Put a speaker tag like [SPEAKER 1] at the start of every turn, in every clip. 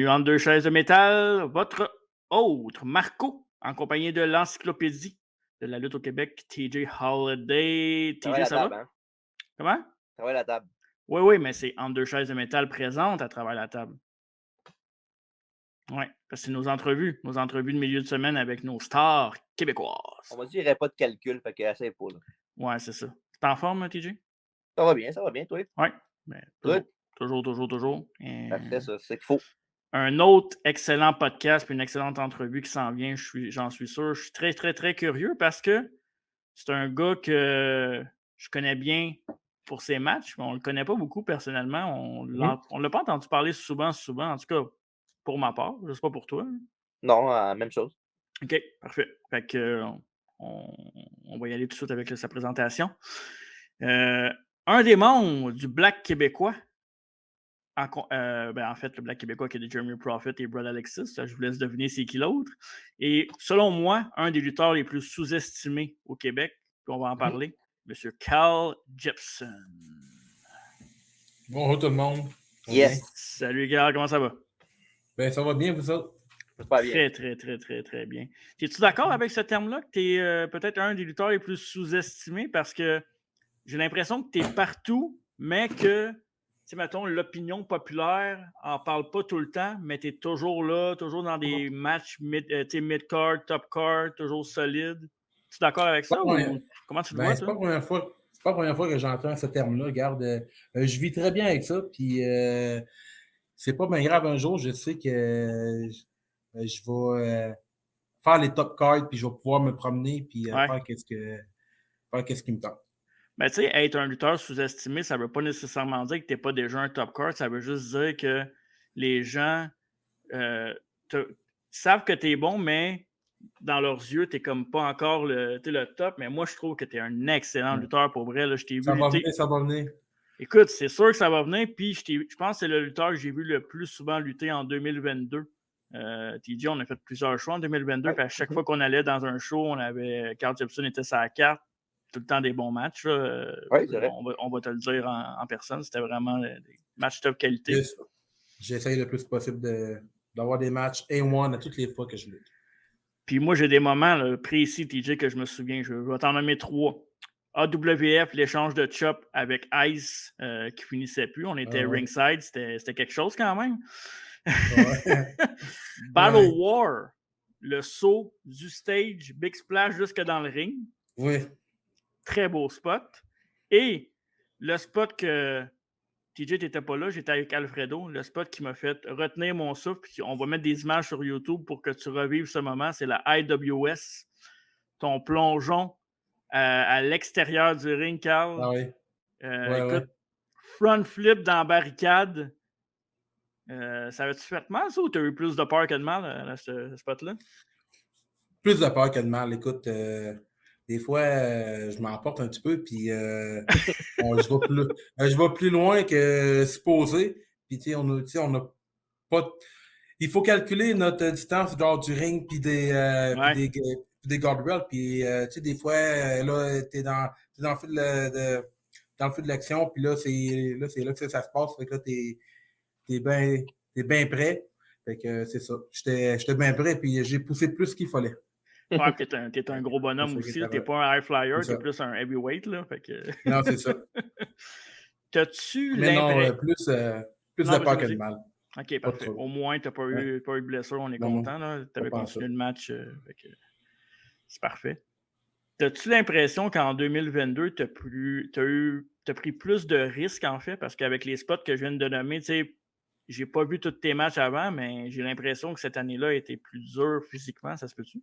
[SPEAKER 1] Bienvenue entre deux chaises de métal, votre autre Marco, en compagnie de l'encyclopédie de la lutte au Québec, TJ Holiday.
[SPEAKER 2] Travaille
[SPEAKER 1] TJ,
[SPEAKER 2] la
[SPEAKER 1] ça va?
[SPEAKER 2] table, hein?
[SPEAKER 1] Comment?
[SPEAKER 2] Travaille la table.
[SPEAKER 1] Oui, oui, mais c'est entre deux chaises de métal présentes à travers la table. Oui, parce que c'est nos entrevues de milieu de semaine avec nos stars
[SPEAKER 2] On
[SPEAKER 1] québécoises.
[SPEAKER 2] m'a dit qu'il n'y aurait pas de calcul, fait que essaye pas, là.
[SPEAKER 1] Ouais, c'est ça. T'es en forme, TJ?
[SPEAKER 2] Ça va bien, toi?
[SPEAKER 1] Oui, mais
[SPEAKER 2] Good.
[SPEAKER 1] toujours, toujours, toujours, toujours.
[SPEAKER 2] Parfait, ça, c'est ce qu'il faut.
[SPEAKER 1] Un autre excellent podcast puis une excellente entrevue qui s'en vient, j'en suis sûr. Je suis très, très, très curieux parce que c'est un gars que je connais bien pour ses matchs, mais on ne le connaît pas beaucoup personnellement. On
[SPEAKER 2] Mhm.
[SPEAKER 1] ne l'a pas entendu parler souvent, souvent, en tout cas pour ma part. Je ne sais pas pour toi.
[SPEAKER 2] Non, même chose.
[SPEAKER 1] OK, parfait. Fait que, on, on va y aller tout de suite avec sa présentation. Un des membres du Black québécois, en fait, le Black québécois qui est de Jeremy Prophet et Brad Alexis. Je vous laisse deviner c'est qui l'autre. Et selon moi, un des lutteurs les plus sous-estimés au Québec, puis on va en
[SPEAKER 2] Mhm.
[SPEAKER 1] parler, M. Cal Jepson.
[SPEAKER 3] Bonjour tout le monde. Ça va bien?
[SPEAKER 2] Yes.
[SPEAKER 1] Salut, Cal, comment ça va?
[SPEAKER 3] Ben, ça va bien, vous autres?
[SPEAKER 2] Pas bien.
[SPEAKER 1] Très, très, très, très, très bien. Es-tu d'accord avec ce terme-là, que tu es peut-être un des lutteurs les plus sous-estimés? Parce que j'ai l'impression que tu es partout, mais que, tu sais, mettons, l'opinion populaire en parle pas tout le temps, mais tu es toujours là, toujours dans des matchs mid-card, top-card, toujours solide. Tu es d'accord avec
[SPEAKER 3] Pas
[SPEAKER 1] ça
[SPEAKER 3] première-
[SPEAKER 1] ou comment tu le vois,
[SPEAKER 3] Ben,
[SPEAKER 1] toi?
[SPEAKER 3] c'est pas la première fois que j'entends ce terme-là. Regarde, je vis très bien avec ça, puis c'est pas bien grave un jour. Je sais que je vais faire les top cards, puis je vais pouvoir me promener, puis
[SPEAKER 1] Ouais.
[SPEAKER 3] faire qu'est-ce qui me tente.
[SPEAKER 1] Ben, tu sais, être un lutteur sous-estimé, ça veut pas nécessairement dire que tu n'es pas déjà un top-card, ça veut juste dire que les gens euh, savent que tu es bon, mais dans leurs yeux, tu n'es comme pas encore le top. Mais moi, je trouve que tu es un excellent
[SPEAKER 3] Ouais.
[SPEAKER 1] lutteur pour vrai. Là, je t'ai vu
[SPEAKER 3] Ça va
[SPEAKER 1] lutter.
[SPEAKER 3] venir, ça va venir.
[SPEAKER 1] Écoute, c'est sûr que ça va venir. Puis je pense que c'est le lutteur que j'ai vu le plus souvent lutter en 2022. TJ, on a fait plusieurs shows en 2022.
[SPEAKER 3] Ouais.
[SPEAKER 1] Puis à chaque fois qu'on allait dans un show, on avait Carl Jepson était sur la carte. Tout le temps des bons matchs.
[SPEAKER 2] Oui, c'est vrai.
[SPEAKER 1] On va te le dire en personne. C'était vraiment des matchs top qualité.
[SPEAKER 3] Juste, j'essaye le plus possible d'avoir des matchs A1 à toutes les fois que je lutte.
[SPEAKER 1] Puis moi, j'ai des moments là, précis, TJ, que je me souviens. Je vais t'en nommer 3. AWF, l'échange de chop avec Ice qui finissait plus. On était ringside. C'était quelque chose quand même.
[SPEAKER 3] Ouais.
[SPEAKER 1] Battle
[SPEAKER 3] Ouais.
[SPEAKER 1] War, le saut du stage, big splash jusque dans le ring.
[SPEAKER 3] Oui.
[SPEAKER 1] Très beau spot. Et le spot que TJ, t'étais pas là, j'étais avec Alfredo. Le spot qui m'a fait retenir mon souffle. Puis on va mettre des images sur YouTube pour que tu revives ce moment. C'est la IWS. Ton plongeon à l'extérieur du ring, Carl.
[SPEAKER 3] Ah oui. Ouais,
[SPEAKER 1] Écoute,
[SPEAKER 3] ouais.
[SPEAKER 1] front flip dans la barricade. Ça avait-tu fait mal, ça, ou tu as eu plus de peur que de mal à ce spot-là?
[SPEAKER 3] Plus de peur que de mal. Écoute, des fois, je m'emporte un petit peu, puis je vais plus loin que supposé. Puis, tu sais, on a pas. Il faut calculer notre distance genre, du ring, puis
[SPEAKER 1] Ouais.
[SPEAKER 3] puis des guardrails. Puis, tu sais, des fois, là, t'es dans le feu dans le feu de l'action, puis là, c'est là que ça se passe. Fait que là, t'es bien prêt. Fait que c'est ça. J'étais bien prêt, puis j'ai poussé plus qu'il fallait.
[SPEAKER 1] Ouais, t'es un gros bonhomme aussi. T'es pas un high flyer, t'es plus un heavyweight. Là, fait que...
[SPEAKER 3] Non, c'est ça.
[SPEAKER 1] T'as-tu
[SPEAKER 3] Mais non,
[SPEAKER 1] l'impression.
[SPEAKER 3] plus
[SPEAKER 1] Non,
[SPEAKER 3] de
[SPEAKER 1] vas-y,
[SPEAKER 3] peur que de
[SPEAKER 1] vas-y.
[SPEAKER 3] mal.
[SPEAKER 1] OK,
[SPEAKER 3] Pas
[SPEAKER 1] parfait.
[SPEAKER 3] trop.
[SPEAKER 1] Au moins, t'as pas eu de blessure, on est
[SPEAKER 3] Non,
[SPEAKER 1] content. Tu avais
[SPEAKER 3] pas en ça.
[SPEAKER 1] continué le match. C'est parfait. T'as-tu l'impression qu'en 2022, t'as pris plus de risques, en fait? Parce qu'avec les spots que je viens de nommer, tu sais, j'ai pas vu tous tes matchs avant, mais j'ai l'impression que cette année-là a été plus dure physiquement. Ça se peut-tu?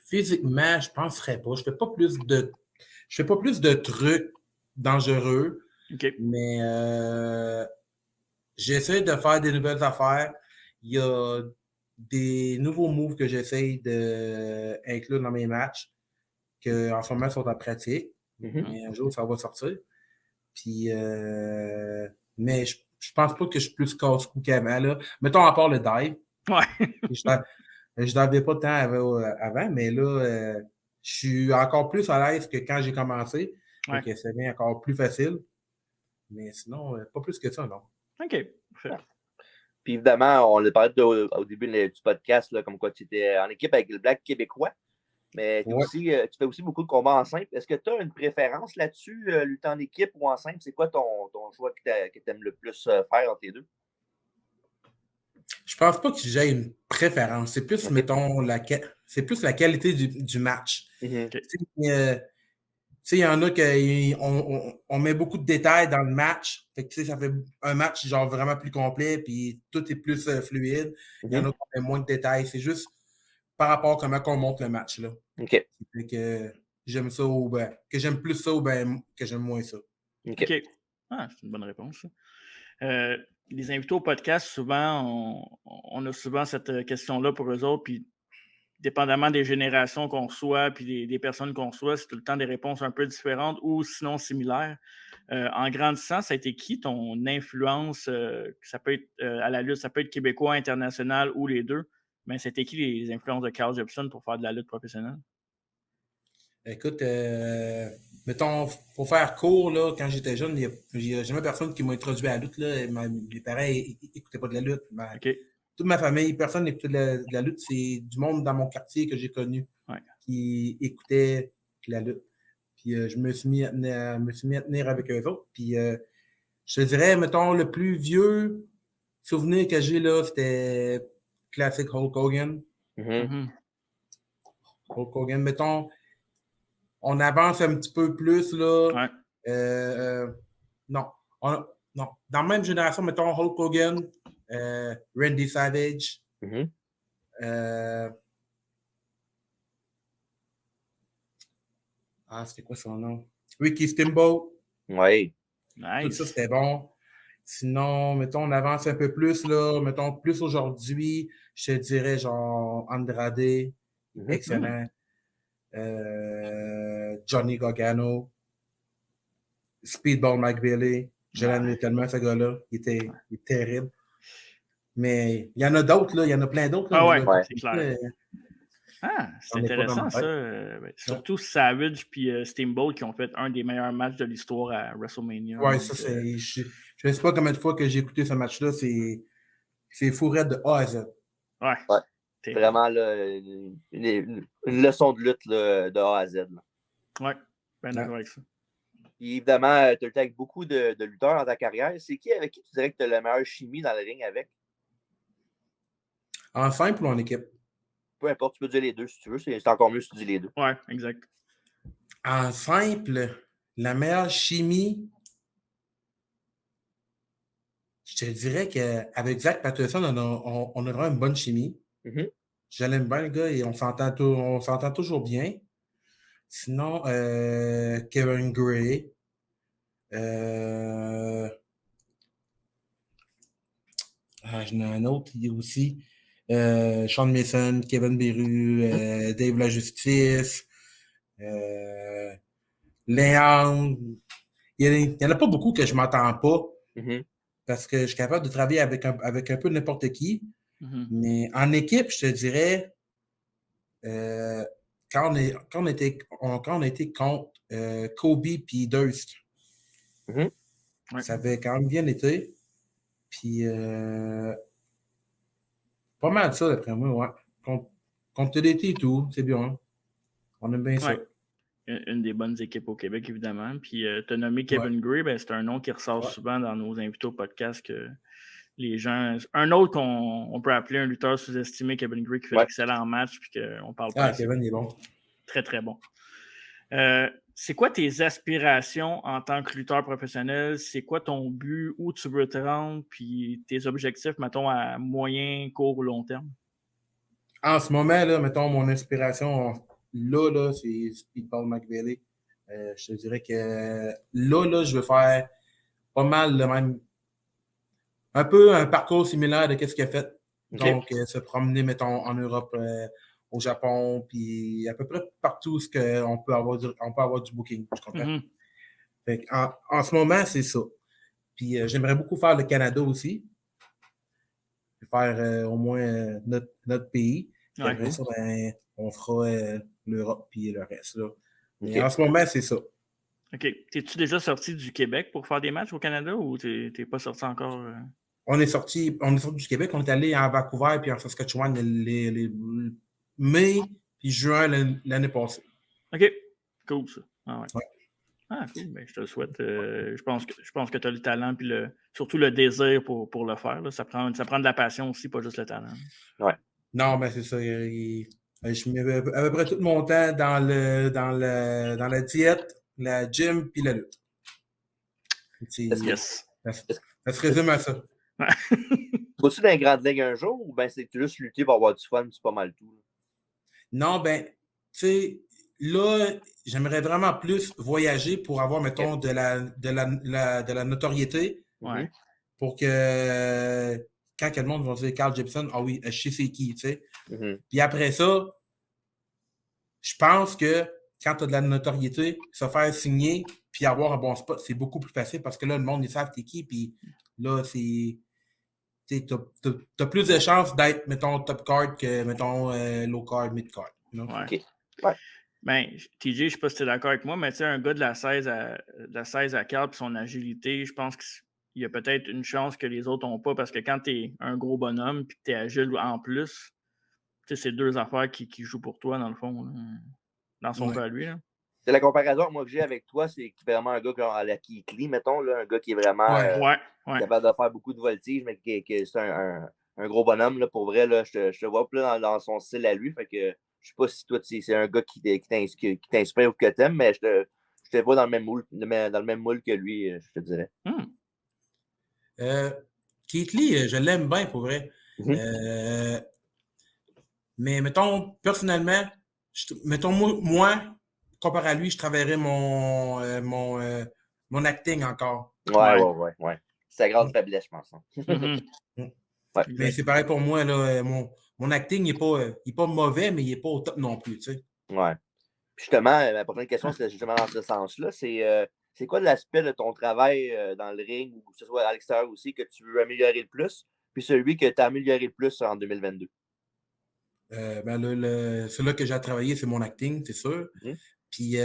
[SPEAKER 3] Physiquement, je penserais pas. Je fais pas plus de trucs dangereux,
[SPEAKER 1] OK.
[SPEAKER 3] mais j'essaie de faire des nouvelles affaires. Il y a des nouveaux moves que j'essaie d'inclure dans mes matchs, qui en ce moment sont en pratique. Mais un jour, ça va sortir. Puis, mais je pense pas que je suis plus casse-cou qu'avant. Là. Mettons à part le dive.
[SPEAKER 1] Ouais.
[SPEAKER 3] Je n'avais pas de temps avant, mais là, je suis encore plus à l'aise que quand j'ai commencé.
[SPEAKER 1] Ouais.
[SPEAKER 3] Fait que ça devient encore plus facile. Mais sinon, pas plus que ça, non.
[SPEAKER 1] OK.
[SPEAKER 2] Ouais. Puis évidemment, on a parlé au début du podcast, là, comme quoi tu étais en équipe avec le Black québécois. Mais tu fais aussi beaucoup de combats en simple. Est-ce que tu as une préférence là-dessus, lutter en équipe ou en simple? C'est quoi ton choix que tu aimes le plus faire entre les deux?
[SPEAKER 3] Je pense pas que j'ai une préférence. C'est plus, mettons, c'est plus la qualité du match.
[SPEAKER 1] Okay.
[SPEAKER 3] Il y en a qui on met beaucoup de détails dans le match. Fait que, ça fait un match genre vraiment plus complet, puis tout est plus fluide. Il y en a qui ont moins de détails. C'est juste par rapport à comment on monte le match. Là.
[SPEAKER 2] OK.
[SPEAKER 3] Fait que j'aime ça ou ben, que j'aime plus ça ou ben que j'aime moins ça.
[SPEAKER 1] OK. Ah, c'est une bonne réponse. Les invités au podcast, souvent, on a souvent cette question-là pour eux autres, puis dépendamment des générations qu'on reçoit puis des personnes qu'on reçoit, c'est tout le temps des réponses un peu différentes ou sinon similaires. En grandissant, ça a été qui ton influence? Ça peut être à la lutte, ça peut être québécois, international ou les deux. Mais c'était qui les influences de Carl Jepson pour faire de la lutte professionnelle?
[SPEAKER 3] Écoute, mettons, pour faire court, là, quand j'étais jeune, il n'y a jamais personne qui m'a introduit à la lutte. Là. Mes parents n'écoutaient pas de la lutte. Toute ma famille, personne n'écoutait de la lutte. C'est du monde dans mon quartier que j'ai connu qui écoutait de la lutte. Puis je me suis mis à tenir avec eux autres. Puis je te dirais, mettons, le plus vieux souvenir que j'ai là, c'était classique Hulk Hogan. Hulk Hogan, mettons, on avance un petit peu plus, là. Non. Dans la même génération, mettons, Hulk Hogan, Randy Savage. C'était quoi son nom? Ricky Steamboat.
[SPEAKER 2] Oui.
[SPEAKER 1] Nice.
[SPEAKER 3] Tout ça, c'était bon. Sinon, mettons, on avance un peu plus, là. Mettons, plus aujourd'hui, je te dirais, genre, Andrade. Excellent. Johnny Gargano. Speedball McBailey. Je l'aime tellement, ce gars-là. Il est terrible. Mais il y en a d'autres, là. Il y en a plein d'autres.
[SPEAKER 1] Là, c'est clair. C'est intéressant, ça. Surtout Savage et Steamboat qui ont fait un des meilleurs matchs de l'histoire à WrestleMania.
[SPEAKER 3] Ouais, ça, c'est... Je ne sais pas combien de fois que j'ai écouté ce match-là. C'est fou raide de A à Z.
[SPEAKER 2] Ouais. C'est vraiment là, une leçon de lutte là, de A à Z. Là.
[SPEAKER 1] Ouais, bien d'accord avec ça.
[SPEAKER 2] Et évidemment, tu as été avec beaucoup de lutteurs dans ta carrière. C'est qui avec qui tu dirais que tu as la meilleure chimie dans le ring avec?
[SPEAKER 3] En simple ou en équipe?
[SPEAKER 2] Peu importe, tu peux dire les deux si tu veux. C'est encore mieux si tu dis les deux.
[SPEAKER 1] Ouais, exact.
[SPEAKER 3] En simple, la meilleure chimie, je te dirais qu'avec Zach Patterson, on aura une bonne chimie. Je l'aime bien, le gars, et on s'entend toujours bien. Sinon, Kevin Gray. J'en ai un autre aussi. Sean Mason, Kevin Beru, Dave La Justice, Léon. Il n'y en a pas beaucoup que je ne m'entends pas parce que je suis capable de travailler avec un peu n'importe qui. Mais en équipe, je te dirais, quand on était contre Kobe et Durst, ça avait quand même bien été. Puis, pas mal ça, d'après moi, ouais. Contre TDT et tout, c'est bien. On aime bien ça.
[SPEAKER 1] Une des bonnes équipes au Québec, évidemment. Puis, tu as nommé Kevin Gray, c'est un nom qui ressort souvent dans nos invités au podcast que les gens... Un autre qu'on peut appeler un lutteur sous-estimé, Kevin Gray, qui fait d'excellents matchs, puis qu'on parle pas.
[SPEAKER 3] Kevin est bon.
[SPEAKER 1] Très, très bon. C'est quoi tes aspirations en tant que lutteur professionnel? C'est quoi ton but? Où tu veux te rendre? Puis tes objectifs, mettons, à moyen, court ou long terme?
[SPEAKER 3] En ce moment, là, mettons, mon inspiration, là, c'est Speedball McBailey. Je te dirais que là, je veux faire pas mal le même... Un peu un parcours similaire de ce qu'il a fait. Donc, se promener, mettons, en Europe, au Japon, puis à peu près partout où on peut avoir du booking, je comprends. Fait en ce moment, c'est ça. Puis j'aimerais beaucoup faire le Canada aussi. Faire au moins notre pays. Après ça, on fera l'Europe puis le reste. Là. Mais en ce moment, c'est ça.
[SPEAKER 1] OK. T'es-tu déjà sorti du Québec pour faire des matchs au Canada ou t'es pas sorti encore?
[SPEAKER 3] On est sorti du Québec, on est allé à Vancouver puis en Saskatchewan les mai puis juin l'année passée.
[SPEAKER 1] OK. Cool, ça. Ah ouais.
[SPEAKER 3] Ouais.
[SPEAKER 1] Ah, cool. Ben, je te le souhaite. Je pense que tu as le talent puis surtout le désir pour le faire. Là. Ça prend de la passion aussi, pas juste le talent.
[SPEAKER 2] Ouais.
[SPEAKER 3] Non, mais c'est ça. Je mets à peu près tout mon temps dans la diète, la gym puis la lutte.
[SPEAKER 1] Yes.
[SPEAKER 3] Ça se résume à ça.
[SPEAKER 2] Vas-tu dans les grandes ligues un jour ou bien c'est juste lutter pour avoir du fun, c'est pas mal tout? Là?
[SPEAKER 3] Non, ben, tu sais, là, j'aimerais vraiment plus voyager pour avoir, mettons, de la notoriété.
[SPEAKER 1] Ouais.
[SPEAKER 3] Pour que quand le monde va dire Carl Gibson, ah oui, je sais c'est qui, tu sais. Puis après ça, je pense que quand tu as de la notoriété, se faire signer puis avoir un bon spot, c'est beaucoup plus facile parce que là, le monde, ils savent t'es qui, puis là, t'as plus de chances d'être, mettons, top card que, mettons, low card, mid card. You know?
[SPEAKER 1] Ouais.
[SPEAKER 2] Okay. Ouais.
[SPEAKER 1] Ben, TJ, je ne sais pas si tu es d'accord avec moi, mais tu sais, un gars de la 16 à 4 et son agilité, je pense qu'il y a peut-être une chance que les autres n'ont pas parce que quand tu es un gros bonhomme et que tu es agile en plus, c'est deux affaires qui jouent pour toi, dans le fond, là, dans son cas, lui. Là.
[SPEAKER 2] C'est la comparaison moi, que j'ai avec toi, c'est vraiment un gars à la Keith Lee, mettons, là, un gars qui est vraiment capable de faire beaucoup de voltige, mais que c'est un gros bonhomme, là, pour vrai. Là, je te vois plus dans son style à lui. Fait que je sais pas si toi, c'est un gars qui t'inspire ou que t'aimes, mais je te vois dans le même moule que lui, je te dirais.
[SPEAKER 3] Keith Lee, je l'aime bien, pour vrai. Mais mettons, personnellement, mettons, moi, comparé à lui, je travaillerais mon acting encore.
[SPEAKER 2] Ouais. C'est la grande faiblesse, je pense.
[SPEAKER 3] Ouais. Mais c'est pareil pour moi, là, mon acting n'est pas mauvais, mais il n'est pas au top non plus, tu sais.
[SPEAKER 2] Ouais. Justement, ma prochaine question, c'est justement dans ce sens-là. C'est quoi l'aspect de ton travail dans le ring, ou que ce soit à l'extérieur aussi, que tu veux améliorer le plus, puis celui que tu as amélioré le plus en 2022?
[SPEAKER 3] Celui que j'ai travaillé, c'est mon acting, c'est sûr. Puis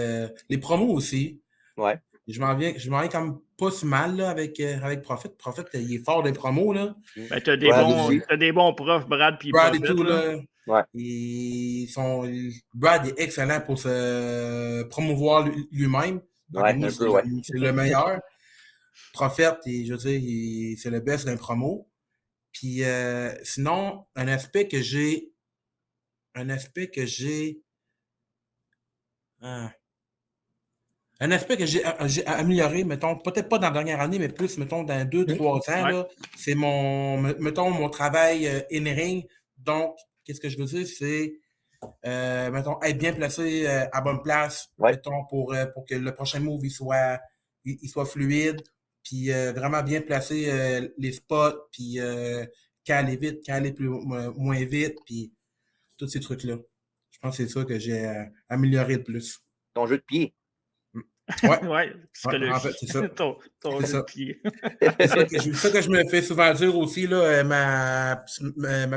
[SPEAKER 3] les promos aussi.
[SPEAKER 2] Ouais.
[SPEAKER 3] Je m'en viens quand même pas si mal là, avec Prophet. Prophet, il est fort des promos. Là.
[SPEAKER 1] Ben, t'as des bons profs, Brad puis
[SPEAKER 3] Brad
[SPEAKER 1] Prophet,
[SPEAKER 3] et tout, là.
[SPEAKER 2] Ouais.
[SPEAKER 3] Brad est excellent pour se promouvoir lui-même.
[SPEAKER 2] Ouais,
[SPEAKER 3] c'est le meilleur. Prophet, je veux dire, c'est le best d'un promo. Puis sinon, un aspect que j'ai amélioré, mettons, peut-être pas dans la dernière année, mais plus, mettons, dans 2-3 ans, là, c'est mon travail in-ring. Donc, qu'est-ce que je veux dire? C'est, mettons, être bien placé à bonne place, mettons, pour que le prochain move, il soit fluide, puis vraiment bien placer les spots, puis quand aller vite, quand aller moins vite, puis tous ces trucs-là. Je pense que c'est ça que j'ai amélioré le plus.
[SPEAKER 2] Ton jeu de pied.
[SPEAKER 3] Ouais,
[SPEAKER 1] psychologie.
[SPEAKER 3] En fait, c'est ça.
[SPEAKER 1] ton jeu de pied.
[SPEAKER 3] C'est ça que je me fais souvent dire aussi, là, ma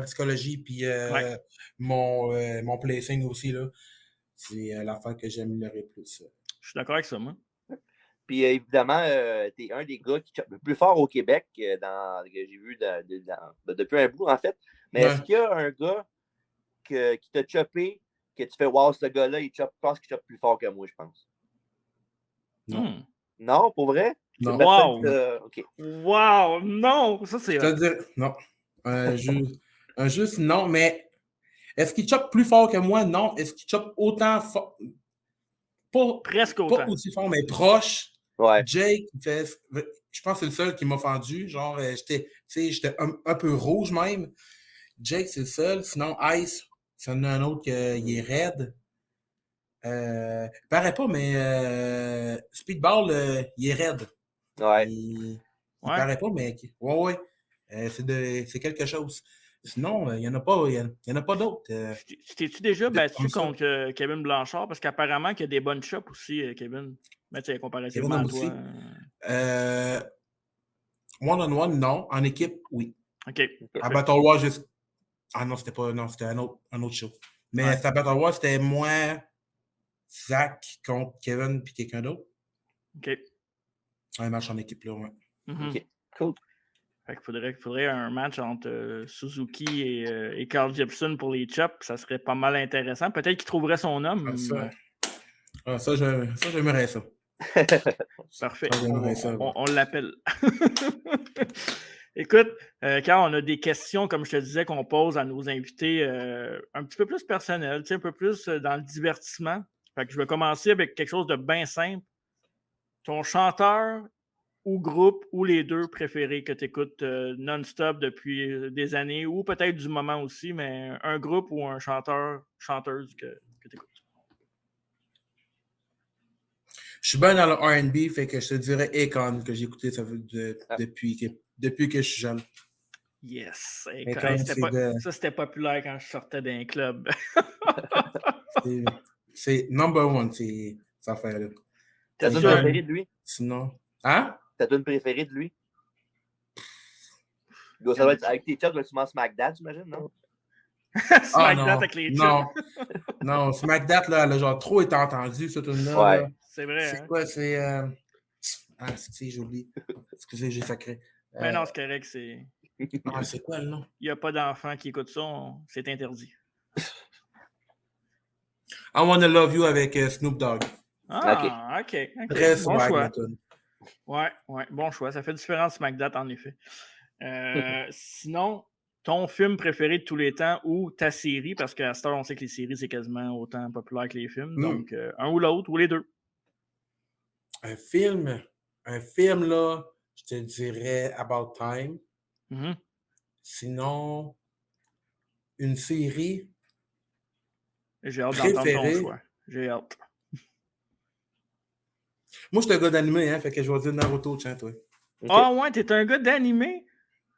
[SPEAKER 3] psychologie, puis mon placing aussi, là. C'est l'affaire que j'ai amélioré le plus.
[SPEAKER 1] Je suis d'accord avec ça, moi.
[SPEAKER 2] Puis évidemment, tu es un des gars qui chope le plus fort au Québec, que j'ai vu depuis un bout, en fait. Mais est-ce qu'il y a un gars qui t'a chopé, que tu fais wow, ce gars-là, je pense qu'il chope plus fort que moi, je pense?
[SPEAKER 3] Non.
[SPEAKER 2] Non, pour vrai?
[SPEAKER 3] Non.
[SPEAKER 1] Wow!
[SPEAKER 2] Okay.
[SPEAKER 1] Wow! Non! Ça, c'est...
[SPEAKER 3] C'est-à-dire, non. Juste non, mais est-ce qu'il chope plus fort que moi? Non. Est-ce qu'il chope autant fort?
[SPEAKER 1] Presque autant.
[SPEAKER 3] Pas aussi fort, mais proche.
[SPEAKER 2] Ouais.
[SPEAKER 3] Jake, je pense que c'est le seul qui m'a fendu. Genre, j'étais un peu rouge même. Jake, c'est le seul. Sinon, Ice, c'est un autre qui est raide. Il paraît pas, mais Speedball, il est raide.
[SPEAKER 2] Ouais.
[SPEAKER 3] Il paraît pas, mais ouais. C'est quelque chose. Sinon, il n'y en a pas d'autres.
[SPEAKER 1] T'es-tu déjà battu contre Kevin Blanchard? Parce qu'apparemment qu'il y a des bonnes chops aussi, Kevin. Mais tu sais, comparativement à toi.
[SPEAKER 3] One-on-one, non. En équipe, oui.
[SPEAKER 1] OK.
[SPEAKER 3] À Battle War, juste. Ah non, c'était pas. Non, c'était un autre show. Mais à Battle War, c'était moi, Zach contre Kevin puis quelqu'un d'autre.
[SPEAKER 1] OK.
[SPEAKER 3] Un match en équipe, là, ouais.
[SPEAKER 2] OK, cool.
[SPEAKER 1] Fait qu'il faudrait un match entre Suzuki et Carl Gibson pour les chops. Ça serait pas mal intéressant. Peut-être qu'il trouverait son homme.
[SPEAKER 3] Ça, j'aimerais ça.
[SPEAKER 1] Parfait.
[SPEAKER 3] Ça, j'aimerais ça.
[SPEAKER 1] On l'appelle. Écoute, quand on a des questions, comme je te disais, qu'on pose à nos invités un petit peu plus personnelles, un peu plus dans le divertissement. Fait que je vais commencer avec quelque chose de bien simple. Ton chanteur ou groupe ou les deux préférés que tu écoutes non-stop depuis des années ou peut-être du moment aussi, mais un groupe ou un chanteur, chanteuse que tu écoutes.
[SPEAKER 3] Je suis bien dans le R&B, fait que je te dirais Akon, que j'ai écouté depuis que je suis jeune.
[SPEAKER 1] Yes!
[SPEAKER 3] Akon,
[SPEAKER 1] Ça, c'était populaire quand je sortais d'un club.
[SPEAKER 3] c'est number one, cette affaire-là.
[SPEAKER 2] T'as une préférée de lui?
[SPEAKER 3] Sinon. Hein?
[SPEAKER 2] T'as une préférée de lui? Ça doit être avec tes chops, tu manges Smack That, j'imagine, non?
[SPEAKER 1] Smack That avec les chops.
[SPEAKER 3] Non, Smack That, là, elle a genre trop été entendue, cette tune-là.
[SPEAKER 2] Ouais.
[SPEAKER 3] Là.
[SPEAKER 1] C'est vrai.
[SPEAKER 3] C'est quoi? C'est. J'oublie. Excusez, j'ai sacré.
[SPEAKER 1] Mais non, c'est correct. C'est
[SPEAKER 3] quoi le nom?
[SPEAKER 1] Il n'y a pas d'enfants qui écoutent ça. C'est interdit.
[SPEAKER 3] I Wanna Love You avec Snoop Dogg.
[SPEAKER 1] Ah, OK.
[SPEAKER 3] Très
[SPEAKER 1] bon choix. Ouais, bon choix. Ça fait différence Smack That, en effet. Sinon, ton film préféré de tous les temps ou ta série, parce qu'à cette heure, on sait que les séries, c'est quasiment autant populaire que les films. Donc, un ou l'autre, ou les deux.
[SPEAKER 3] Un film, là, je te dirais About Time.
[SPEAKER 1] Mm-hmm.
[SPEAKER 3] Sinon, une série.
[SPEAKER 1] J'ai hâte d'entendre ton choix. J'ai hâte.
[SPEAKER 3] Moi, je suis un gars d'animé, hein, fait que je vais dire Naruto, tiens, toi.
[SPEAKER 1] Okay. Ah ouais, t'es un gars d'animé?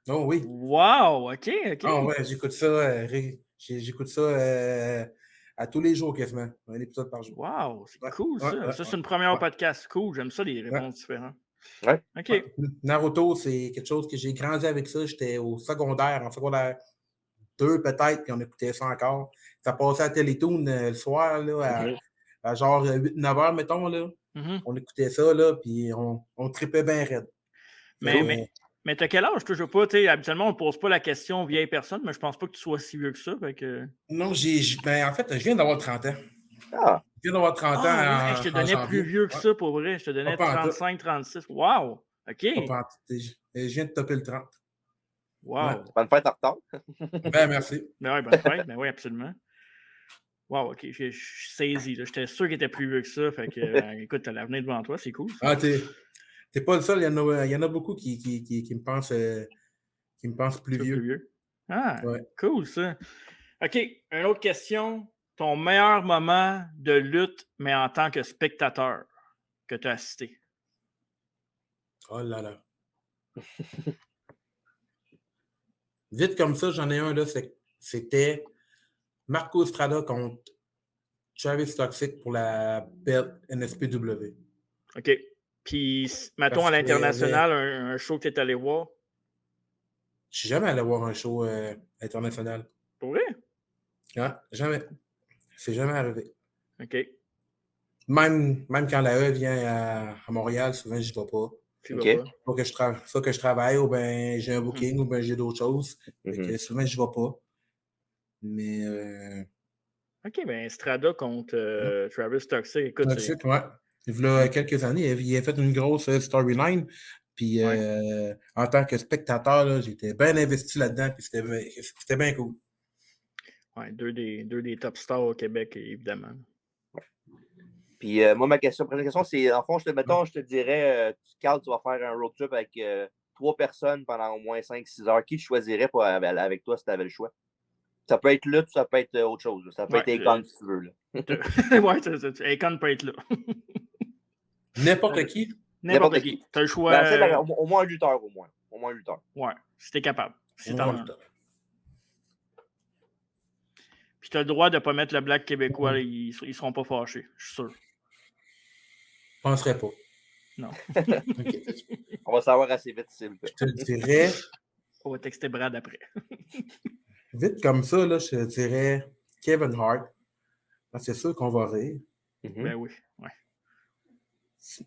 [SPEAKER 3] Oh oui.
[SPEAKER 1] Wow, OK.
[SPEAKER 3] Ah ouais, j'écoute ça. J'écoute ça à tous les jours quasiment. Un épisode par jour.
[SPEAKER 1] Wow, c'est cool ça. Ça, c'est une première podcast. Cool, j'aime ça, les réponses différentes.
[SPEAKER 2] Ouais.
[SPEAKER 1] OK.
[SPEAKER 3] Naruto, c'est quelque chose que j'ai grandi avec ça. J'étais en secondaire 2 peut-être, puis on écoutait ça encore. Ça passait à Télétoon le soir, là, à genre 8-9 heures, mettons, là.
[SPEAKER 1] Mm-hmm.
[SPEAKER 3] On écoutait ça, là, puis on tripait bien raide.
[SPEAKER 1] Mais t'as quel âge? Toujours pas, habituellement, on ne pose pas la question vieille personne, mais je pense pas que tu sois si vieux que ça. Fait que...
[SPEAKER 3] Non, en fait, je viens d'avoir 30 ans.
[SPEAKER 2] Ah!
[SPEAKER 3] Je viens d'avoir 30 ans.
[SPEAKER 1] Ouais, je te donnais plus vieux que ça, pour vrai. Je te donnais 35, 36. Wow! OK.
[SPEAKER 3] Je viens de topper le 30.
[SPEAKER 1] Wow!
[SPEAKER 2] Ouais. Bonne fête en retard.
[SPEAKER 3] Merci.
[SPEAKER 1] Ben oui, bonne fête. Ben oui, absolument. Wow, OK. Je suis saisi. J'étais sûr qu'il était plus vieux que ça. Fait que, écoute, t'as l'avenir devant toi. C'est cool. Ça.
[SPEAKER 3] Ah, t'es pas le seul. Il y en a beaucoup qui me pensent plus vieux.
[SPEAKER 1] Ah, ouais. Cool, ça. OK. Une autre question. Ton meilleur moment de lutte, mais en tant que spectateur que tu as assisté?
[SPEAKER 3] Oh là là. Vite comme ça, j'en ai un, là. C'était Marco Estrada contre Travis Toxic pour la belt NSPW.
[SPEAKER 1] OK. Puis, mettons à l'international, un show que tu es allé voir?
[SPEAKER 3] Je suis jamais allé voir un show international.
[SPEAKER 1] Pour vrai?
[SPEAKER 3] Ah, jamais. C'est jamais arrivé.
[SPEAKER 1] OK.
[SPEAKER 3] Même quand la E vient à Montréal, souvent, je ne vais pas.
[SPEAKER 2] Okay.
[SPEAKER 3] Soit que je travaille, ou bien j'ai un booking, ou bien j'ai d'autres choses. Que souvent, je ne vais pas. Mais.
[SPEAKER 1] OK, bien, Strada contre Travis Toxic. Écoute,
[SPEAKER 3] Toxic, ouais. Il y a quelques années, il a fait une grosse storyline. Puis en tant que spectateur, là, j'étais bien investi là-dedans. Puis c'était bien cool.
[SPEAKER 1] Ouais, deux des top stars au Québec, évidemment.
[SPEAKER 2] Puis moi, ma prochaine question, c'est, en fond, je te dirais, Carl, tu vas faire un road trip avec 3 personnes pendant au moins 5-6 heures. Qui tu choisirais avec toi si tu avais le choix? Ça peut être lutte, ça peut être autre chose. Là. Ça peut être Akon si tu veux. Là.
[SPEAKER 1] Ouais, Akon peut être là.
[SPEAKER 3] N'importe qui?
[SPEAKER 1] N'importe qui. Tu as le choix.
[SPEAKER 2] Ben, au moins 8 heures, au moins. Au moins 8 heures.
[SPEAKER 1] Ouais, si t'es capable. Si t'en as. Puis tu as le droit de ne pas mettre le black québécois, là, ils ne seront pas fâchés, je suis sûr.
[SPEAKER 3] Je penserais pas.
[SPEAKER 1] Non.
[SPEAKER 2] Okay. On va savoir assez vite, s'il vous plaît.
[SPEAKER 3] Je te dirais.
[SPEAKER 1] On va texter Brad après.
[SPEAKER 3] Vite comme ça, là, je te dirais Kevin Hart. C'est sûr qu'on va rire.
[SPEAKER 1] Ben oui, ouais.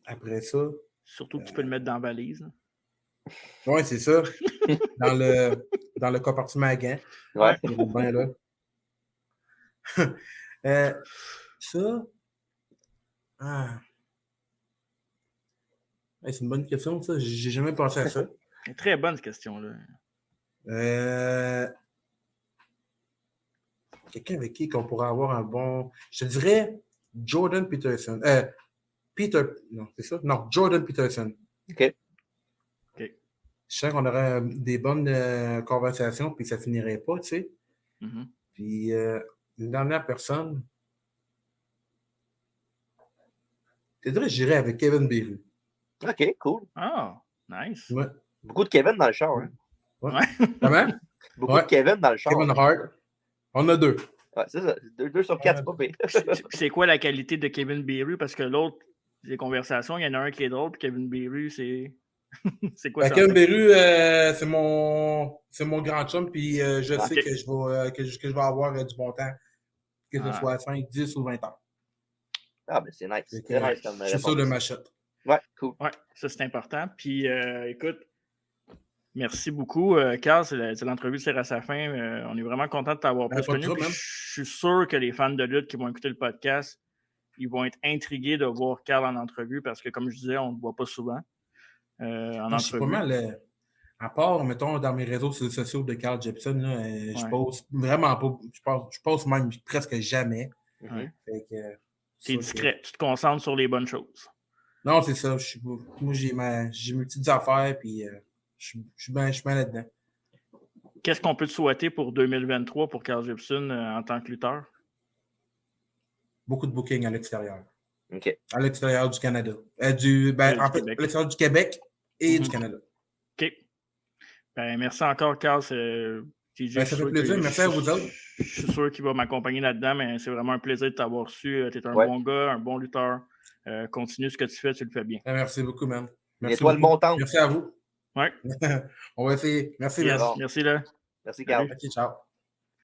[SPEAKER 3] Après ça.
[SPEAKER 1] Surtout que tu peux le mettre dans la valise.
[SPEAKER 3] Oui, c'est ça. dans le compartiment à gants.
[SPEAKER 2] Ouais.
[SPEAKER 3] Il roule bien là. Ça. Ah. C'est une bonne question, ça. J'ai jamais pensé à ça.
[SPEAKER 1] Très bonne cette question-là.
[SPEAKER 3] Quelqu'un avec qui qu'on pourrait avoir un bon. Je te dirais Jordan Peterson. Non, c'est ça? Non, Jordan Peterson.
[SPEAKER 2] OK.
[SPEAKER 3] Je sens qu'on aurait des bonnes conversations, puis ça finirait pas, tu sais.
[SPEAKER 1] Mm-hmm.
[SPEAKER 3] Puis une dernière personne. Je te dirais, j'irais avec Kevin Beru.
[SPEAKER 2] OK, cool.
[SPEAKER 1] Ah, nice.
[SPEAKER 3] Ouais.
[SPEAKER 2] Beaucoup de Kevin dans le char. Hein?
[SPEAKER 3] Ouais. Comment?
[SPEAKER 2] Beaucoup de Kevin dans le char.
[SPEAKER 3] Kevin Hart. On a 2.
[SPEAKER 2] Ouais, c'est ça. 2 sur 4, c'est pas pire.
[SPEAKER 1] C'est quoi la qualité de Kevin Beru? Parce que l'autre, des conversations, il y en a un qui est drôle, puis Kevin Beru, c'est. C'est quoi ça?
[SPEAKER 3] Kevin Beru, c'est mon grand chum, puis je sais que je vais avoir du bon temps, que ce soit 5, 10 ou 20 ans.
[SPEAKER 2] Ah, ben c'est nice. C'est très nice comme
[SPEAKER 3] je suis sûr de ma shot.
[SPEAKER 2] Ouais, cool.
[SPEAKER 1] Ouais, ça c'est important. Puis écoute, merci beaucoup, Carl. C'est l'entrevue tire à sa fin. On est vraiment content de t'avoir plus connu. Je suis sûr que les fans de lutte qui vont écouter le podcast, ils vont être intrigués de voir Carl en entrevue parce que, comme je disais, on ne le voit pas souvent.
[SPEAKER 3] Je suis pas mal, à part, mettons, dans mes réseaux sociaux de Carl Jepson, là, je pose vraiment pas, je pose même presque jamais.
[SPEAKER 1] Ouais.
[SPEAKER 3] T'es
[SPEAKER 1] discret, tu te concentres sur les bonnes choses.
[SPEAKER 3] Non, c'est ça. Moi, j'ai mes petites affaires, puis je suis bien là-dedans.
[SPEAKER 1] Qu'est-ce qu'on peut te souhaiter pour 2023 pour Carl Jepson en tant que lutteur?
[SPEAKER 3] Beaucoup de booking à l'extérieur.
[SPEAKER 2] OK.
[SPEAKER 3] À l'extérieur du Canada. En fait, à l'extérieur du Québec et du Canada.
[SPEAKER 1] OK. Ben, merci encore, Carl.
[SPEAKER 3] Ça fait plaisir. Merci à vous autres.
[SPEAKER 1] Je suis sûr qu'il va m'accompagner là-dedans, mais c'est vraiment un plaisir de t'avoir reçu. Tu es un bon gars, un bon lutteur. Continue ce que tu fais, tu le fais bien.
[SPEAKER 3] Merci beaucoup, man.
[SPEAKER 2] Merci. Étoile montante.
[SPEAKER 3] Merci à vous.
[SPEAKER 1] Ouais.
[SPEAKER 3] On va essayer. Merci,
[SPEAKER 1] merci là.
[SPEAKER 2] Merci, Carl.
[SPEAKER 3] OK, ciao.